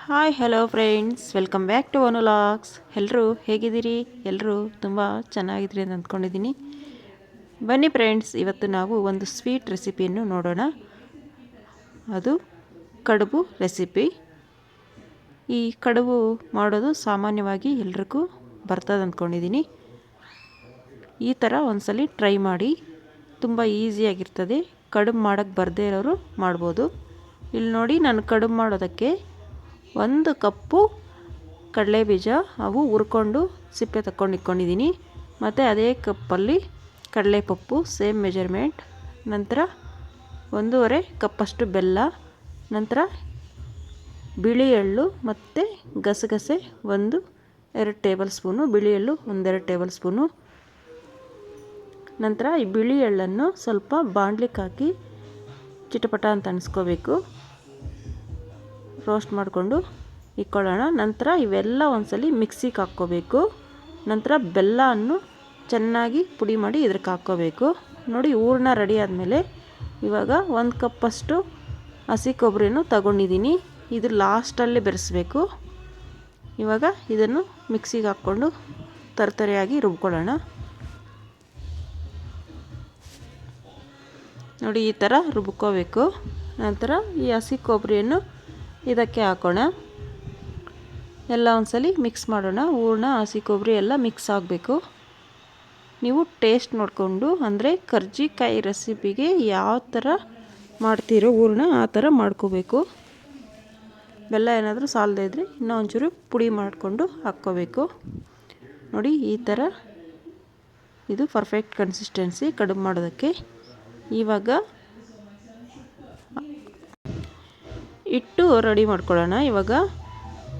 Hi hello friends, welcome back to ವನುಲಾಗ್ಸ್. ಎಲ್ಲರೂ ಹೇಗಿದ್ದೀರಿ? ಎಲ್ಲರೂ ತುಂಬ ಚೆನ್ನಾಗಿದ್ದೀರಿ ಅಂತ ಅಂದ್ಕೊಂಡಿದ್ದೀನಿ. ಬನ್ನಿ ಫ್ರೆಂಡ್ಸ್, ಇವತ್ತು ನಾವು ಒಂದು ಸ್ವೀಟ್ ರೆಸಿಪಿಯನ್ನು ನೋಡೋಣ. ಅದು ಕಡುಬು ರೆಸಿಪಿ. ಈ ಕಡುಬು ಮಾಡೋದು ಸಾಮಾನ್ಯವಾಗಿ ಎಲ್ರಿಗೂ ಬರ್ತದೆ ಅಂದ್ಕೊಂಡಿದ್ದೀನಿ. ಈ ಥರ ಒಂದ್ಸಲಿ ಟ್ರೈ ಮಾಡಿ, ತುಂಬ ಈಸಿಯಾಗಿರ್ತದೆ. ಕಡುಬು ಮಾಡೋಕ್ಕೆ ಬರದೇ ಇರೋರು ಮಾಡ್ಬೋದು. ಇಲ್ಲಿ ನೋಡಿ, ನಾನು ಕಡುಬು ಮಾಡೋದಕ್ಕೆ 1 ಕಪ್ಪು ಕಡಲೆಬೀಜ ಅವು ಹುರ್ಕೊಂಡು ಸಿಪ್ಪೆ ತಗೊಂಡು ಇಟ್ಕೊಂಡಿದ್ದೀನಿ. ಮತ್ತು ಅದೇ ಕಪ್ಪಲ್ಲಿ ಕಡಲೆಪಪ್ಪು ಸೇಮ್ ಮೆಜರ್ಮೆಂಟ್. ನಂತರ 1.5 ಕಪ್ಪಷ್ಟು ಬೆಲ್ಲ. ನಂತರ ಬಿಳಿ ಎಳ್ಳು ಮತ್ತು ಗಸಗಸೆ 1-2 ಟೇಬಲ್ ಸ್ಪೂನು. ಬಿಳಿ ಎಳ್ಳು 1-2 ಟೇಬಲ್ ಸ್ಪೂನು. ನಂತರ ಈ ಬಿಳಿ ಎಳ್ಳನ್ನು ಸ್ವಲ್ಪ ಬಾಣಲಿಗೆ ಹಾಕಿ ಚಿಟಪಟ ಅಂತ ಅನಿಸ್ಕೋಬೇಕು. ರೋಸ್ಟ್ ಮಾಡಿಕೊಂಡು ಇಟ್ಕೊಳ್ಳೋಣ. ನಂತರ ಇವೆಲ್ಲ ಒಂದ್ಸಲಿ ಮಿಕ್ಸಿಗೆ ಹಾಕ್ಕೋಬೇಕು. ನಂತರ ಬೆಲ್ಲವನ್ನು ಚೆನ್ನಾಗಿ ಪುಡಿ ಮಾಡಿ ಇದಕ್ಕೆ ಹಾಕ್ಕೋಬೇಕು. ನೋಡಿ, ಹೂರಣ ರೆಡಿ ಆದಮೇಲೆ ಇವಾಗ 1 ಕಪ್ಪಷ್ಟು ಹಸಿ ಕೊಬ್ಬರಿನೂ ತಗೊಂಡಿದ್ದೀನಿ. ಇದು ಲಾಸ್ಟಲ್ಲಿ ಬೆರೆಸಬೇಕು. ಇವಾಗ ಇದನ್ನು ಮಿಕ್ಸಿಗೆ ಹಾಕ್ಕೊಂಡು ತರತರಿಯಾಗಿ ರುಬ್ಕೊಳ್ಳೋಣ. ನೋಡಿ, ಈ ಥರ ರುಬ್ಕೋಬೇಕು. ನಂತರ ಈ ಹಸಿ ಕೊಬ್ಬರಿಯನ್ನು ಇದಕ್ಕೆ ಹಾಕೋಣ. ಎಲ್ಲ ಒಂದ್ಸಲಿ ಮಿಕ್ಸ್ ಮಾಡೋಣ. ಹೂರಣ, ಹಸಿ ಕೊಬ್ಬರಿ ಎಲ್ಲ ಮಿಕ್ಸ್ ಆಗಬೇಕು. ನೀವು ಟೇಸ್ಟ್ ನೋಡಿಕೊಂಡು, ಅಂದರೆ ಕರ್ಜಿಕಾಯಿ ರೆಸಿಪಿಗೆ ಯಾವ ಥರ ಮಾಡ್ತೀರೋ ಹೂರಣ ಆ ಥರ ಮಾಡ್ಕೋಬೇಕು. ಬೆಲ್ಲ ಏನಾದರೂ ಸಾಲದೇ ಇದ್ದರೆ ಇನ್ನೂ ಒಂಚೂರು ಪುಡಿ ಮಾಡಿಕೊಂಡು ಹಾಕ್ಕೋಬೇಕು. ನೋಡಿ, ಈ ಥರ ಇದು ಪರ್ಫೆಕ್ಟ್ ಕನ್ಸಿಸ್ಟೆನ್ಸಿ ಕಡುಬು ಮಾಡೋದಕ್ಕೆ. ಇವಾಗ ಹಿಟ್ಟು ರೆಡಿ ಮಾಡ್ಕೊಳ್ಳೋಣ.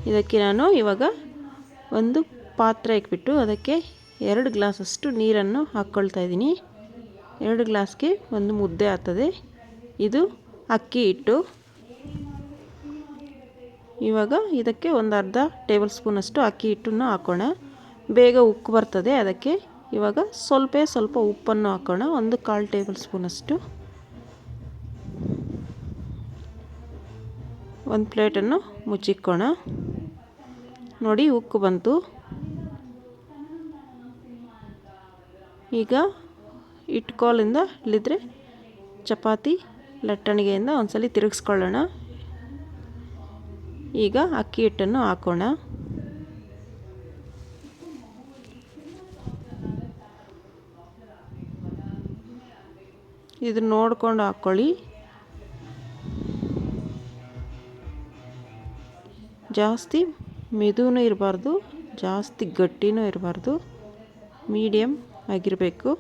ಇದಕ್ಕೆ ನಾನು ಒಂದು ಪಾತ್ರೆ ಇಟ್ಬಿಟ್ಟು ಅದಕ್ಕೆ 2 ಗ್ಲಾಸಷ್ಟು ನೀರನ್ನು ಹಾಕ್ಕೊಳ್ತಾ ಇದ್ದೀನಿ. 2 ಗ್ಲಾಸ್ಗೆ 1 ಮುದ್ದೆ ಆಗ್ತದೆ. ಇದು ಅಕ್ಕಿ ಹಿಟ್ಟು. ಇವಾಗ ಇದಕ್ಕೆ 1/2 ಟೇಬಲ್ ಸ್ಪೂನಷ್ಟು ಅಕ್ಕಿ ಹಿಟ್ಟನ್ನು ಹಾಕೋಣ. ಬೇಗ ಉಕ್ಕು ಬರ್ತದೆ. ಅದಕ್ಕೆ ಇವಾಗ ಸ್ವಲ್ಪ ಉಪ್ಪನ್ನು ಹಾಕೋಣ. 1/4 ಟೇಬಲ್ ಸ್ಪೂನಷ್ಟು. ಒಂದು ಪ್ಲೇಟನ್ನು ಮುಚ್ಚಿಕ್ಕೋಣ. ನೋಡಿ, ಉಕ್ಕು ಬಂತು. ಈಗ ಇಟ್ಕೋಲಿಂದ ಇಲ್ಲಿದ್ರೆ ಚಪಾತಿ ಲಟ್ಟಣಿಗೆಯಿಂದ ಒಂದ್ಸಲಿ ತಿರುಗಿಸ್ಕೊಳ್ಳೋಣ. ಈಗ ಅಕ್ಕಿ ಹಿಟ್ಟನ್ನು ಹಾಕೋಣ. ಇದು ನೋಡ್ಕೊಂಡು ಹಾಕ್ಕೊಳ್ಳಿ. ಜಾಸ್ತಿ ಮೆದುನೂ ಇರಬಾರ್ದು, ಜಾಸ್ತಿ ಗಟ್ಟಿನೂ ಇರಬಾರ್ದು, ಮೀಡಿಯಮ್ ಆಗಿರಬೇಕು.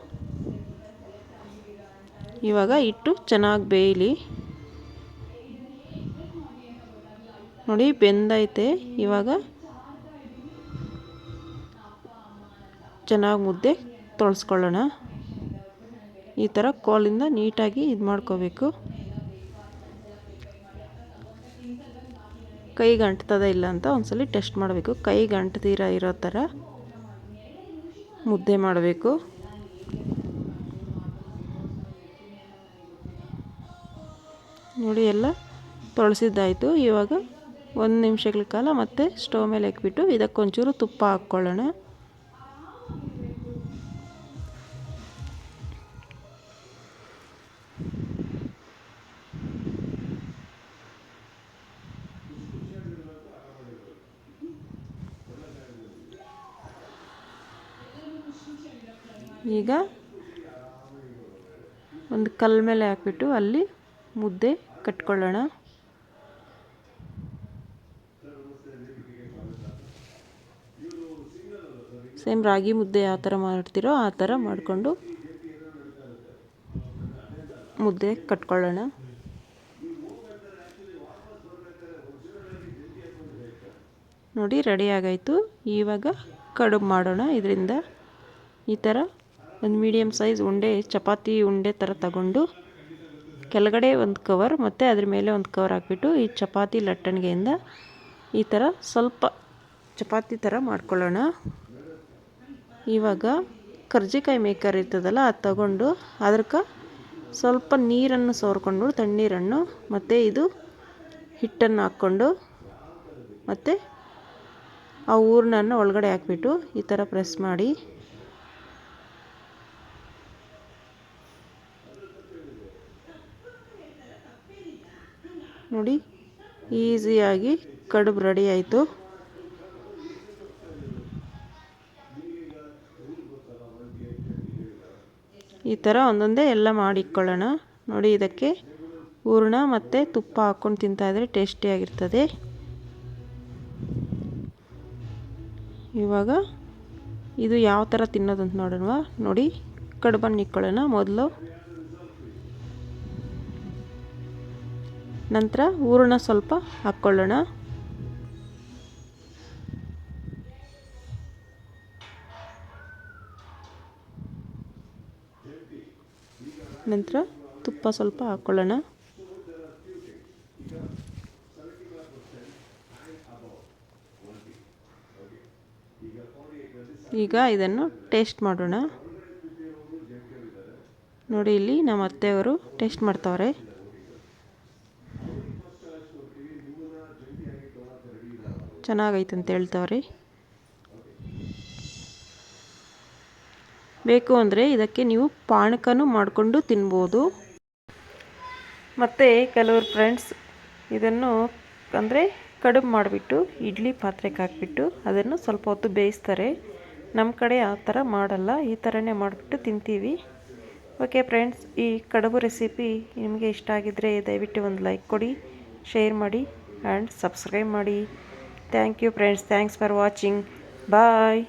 ಇವಾಗ ಹಿಟ್ಟು ಚೆನ್ನಾಗಿ ಬೇಯಲಿ. ನೋಡಿ, ಬೆಂದೈತೆ. ಇವಾಗ ಚೆನ್ನಾಗಿ ಮುದ್ದೆ ತೊಳ್ಸ್ಕೊಳ್ಳೋಣ. ಈ ಥರ ಕೋಲಿಂದ ನೀಟಾಗಿ ಇದು ಮಾಡ್ಕೋಬೇಕು. ಕೈಗೆ ಅಂಟ್ತದ ಇಲ್ಲ ಅಂತ ಒಂದ್ಸಲಿ ಟೆಸ್ಟ್ ಮಾಡಬೇಕು. ಕೈಗೆ ಅಂಟ್ತೀರ ಇರೋ ಥರ ಮುದ್ದೆ ಮಾಡಬೇಕು. ನೋಡಿ, ಎಲ್ಲ ತೊಳೆಸಿದ್ದಾಯಿತು. ಇವಾಗ 1 ನಿಮಿಷಗಳ ಕಾಲ ಮತ್ತೆ ಸ್ಟವ್ ಮೇಲೆ ಇಕ್ಬಿಟ್ಟು ಇದಕ್ಕೊಂಚೂರು ತುಪ್ಪ ಹಾಕ್ಕೊಳ್ಳೋಣ. ಈಗ ಒಂದು ಕಲ್ಲು ಮೇಲೆ ಹಾಕ್ಬಿಟ್ಟು ಅಲ್ಲಿ ಮುದ್ದೆ ಕಟ್ಕೊಳ್ಳೋಣ. ಸೇಮ್ ರಾಗಿ ಮುದ್ದೆ ಯಾವ ಥರ ಮಾಡ್ತೀರೋ ಆ ಥರ ಮಾಡಿಕೊಂಡು ಮುದ್ದೆ ಕಟ್ಕೊಳ್ಳೋಣ. ನೋಡಿ, ರೆಡಿ ಆಗಾಯಿತು. ಇವಾಗ ಕಡುಬು ಮಾಡೋಣ. ಇದರಿಂದ ಈ ಥರ ಒಂದು ಮೀಡಿಯಮ್ ಸೈಜ್ ಉಂಡೆ, ಚಪಾತಿ ಉಂಡೆ ಥರ ತಗೊಂಡು ಕೆಳಗಡೆ ಒಂದು ಕವರ್ ಮತ್ತು ಅದ್ರ ಮೇಲೆ ಒಂದು ಕವರ್ ಹಾಕ್ಬಿಟ್ಟು ಈ ಚಪಾತಿ ಲಟ್ಟಣಿಗೆಯಿಂದ ಈ ಥರ ಸ್ವಲ್ಪ ಚಪಾತಿ ಥರ ಮಾಡ್ಕೊಳ್ಳೋಣ. ಇವಾಗ ಕರ್ಜಿಕಾಯಿ ಮೇಕರ್ ಇರ್ತದಲ್ಲ, ಅದು ತಗೊಂಡು ಅದಕ್ಕೆ ಸ್ವಲ್ಪ ನೀರನ್ನು ಸೋರ್ಕೊಂಡು, ತಣ್ಣೀರನ್ನು, ಮತ್ತು ಇದು ಹಿಟ್ಟನ್ನು ಹಾಕ್ಕೊಂಡು ಮತ್ತು ಆ ಹೂರಣನ ಒಳಗಡೆ ಹಾಕ್ಬಿಟ್ಟು ಈ ಥರ ಪ್ರೆಸ್ ಮಾಡಿ ನೋಡಿ, ಈಸಿಯಾಗಿ ಕಡುಬು ರೆಡಿ ಆಯಿತು. ಈ ಥರ ಒಂದೊಂದೇ ಎಲ್ಲ ಮಾಡಿಟ್ಕೊಳ್ಳೋಣ. ನೋಡಿ, ಇದಕ್ಕೆ ಹೂರಣ ಮತ್ತು ತುಪ್ಪ ಹಾಕ್ಕೊಂಡು ತಿಂತಾಯಿದ್ರೆ ಟೇಸ್ಟಿಯಾಗಿರ್ತದೆ. ಇವಾಗ ಇದು ಯಾವ ಥರ ತಿನ್ನೋದಂತ ನೋಡೋಣ. ನೋಡಿ, ಕಡುಬನ್ನು ಇಟ್ಕೊಳ್ಳೋಣ ಮೊದಲು. ನಂತರ ಹೂರಣ ಸ್ವಲ್ಪ ಹಾಕ್ಕೊಳ್ಳೋಣ. ನಂತರ ತುಪ್ಪ ಸ್ವಲ್ಪ ಹಾಕ್ಕೊಳ್ಳೋಣ. ಈಗ ಇದನ್ನು ಟೇಸ್ಟ್ ಮಾಡೋಣ. ನೋಡಿ, ಇಲ್ಲಿ ನಮ್ಮ ಅತ್ತೆಯವರು ಟೇಸ್ಟ್ ಮಾಡ್ತಾವ್ರೆ. ಚೆನ್ನಾಗೈತೆ ಅಂತ ಹೇಳ್ತಾವ್ರೆ. ಬೇಕು ಅಂದರೆ ಇದಕ್ಕೆ ನೀವು ಪಾನಕನೂ ಮಾಡಿಕೊಂಡು ತಿನ್ಬೋದು. ಮತ್ತು ಕೆಲವರು ಫ್ರೆಂಡ್ಸ್ ಇದನ್ನು ಅಂದರೆ ಕಡುಬು ಮಾಡಿಬಿಟ್ಟು ಇಡ್ಲಿ ಪಾತ್ರೆಗೆ ಹಾಕ್ಬಿಟ್ಟು ಅದನ್ನು ಸ್ವಲ್ಪ ಹೊತ್ತು ಬೇಯಿಸ್ತಾರೆ. ನಮ್ಮ ಕಡೆ ಆ ಥರ ಮಾಡಲ್ಲ, ಈ ಥರನೇ ಮಾಡಿಬಿಟ್ಟು ತಿಂತೀವಿ. ಓಕೆ ಫ್ರೆಂಡ್ಸ್, ಈ ಕಡುಬು ರೆಸಿಪಿ ನಿಮಗೆ ಇಷ್ಟ ಆಗಿದ್ದರೆ ದಯವಿಟ್ಟು ಒಂದು ಲೈಕ್ ಕೊಡಿ, ಶೇರ್ ಮಾಡಿ ಆ್ಯಂಡ್ ಸಬ್ಸ್ಕ್ರೈಬ್ ಮಾಡಿ. Thank you friends, thanks for watching. Bye.